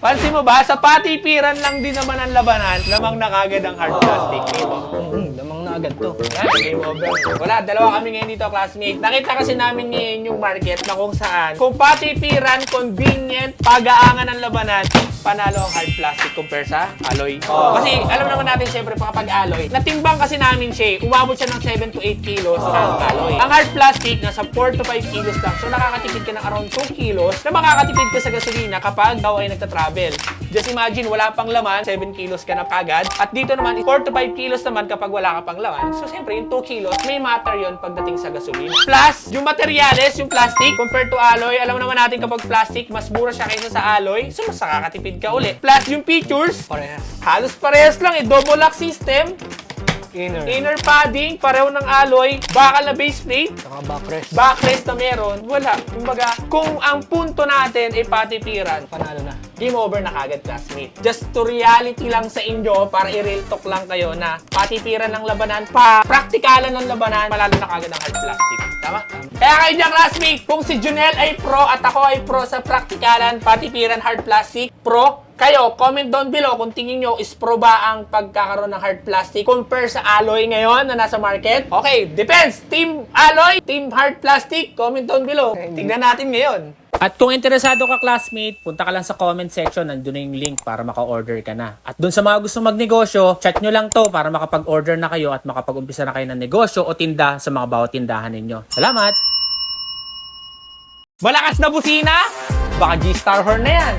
Pansin mo ba, sa patipiran lang din naman ang labanan, lamang na kagad ang hard plastic. Dito. Lamang na agad to. Yan, game over. Wala, dalawa kami ngayon dito, classmate. Nakita kasi namin ngayon yung market na kung saan, kung patipiran, convenient, pag-aangan ng labanan, panalo ang hard plastic compare sa alloy. Kasi alam naman natin siyempre kapag alloy, natimbang kasi namin siya, umabot siya ng 7 to 8 kilos ang alloy. Ang hard plastic, nasa 4 to 5 kilos lang. So nakakatipid ka ng around 2 kilos na makakatipid ka sa gasolina kapag daw ay nagta-travel. Just imagine, wala pang laman, 7 kilos ka na kagad. At dito naman, 4 to 5 kilos naman kapag wala ka pang laman. So siyempre, yung 2 kilos, may matter yun pagdating sa gasolina. Plus, yung materials, yung plastic, compared to alloy, alam naman natin kapag plastic, mas mura siya kaysa sa alloy. So mas nakakatipid ka ulit. Plus, yung features, Parehas. halos parehas lang eh. Double lock system, inner padding, pareho ng alloy, bakal na base plate, Saka backrest. backrest na meron, wala. Kumbaga, kung ang punto natin ay patipiran, Panalo na. game over na kagad, classmate. Just to reality lang sa inyo para i-real talk lang kayo na patipiran ng labanan, praktikalan ng labanan, malalo na kagad ang hard plastic. Tama? Kaya kayo dyan, classmate, kung si Junel ay pro at ako ay pro sa praktikalan, patipiran, hard plastic, pro, kayo, comment down below kung tingin nyo is pro ba ang pagkakaroon ng hard plastic compare sa alloy ngayon na nasa market. Okay, depends. Team alloy, team hard plastic, comment down below. Tingnan natin ngayon. At kung interesado ka, classmate, punta ka lang sa comment section, nandun na yung link para maka-order ka na. At dun sa mga gusto magnegosyo, chat nyo lang to para makapag-order na kayo at makapag-umpisa na kayo ng negosyo o tinda sa mga bawat tindahan ninyo. Salamat! Malakas na busina? Baka G-Star Horn na yan.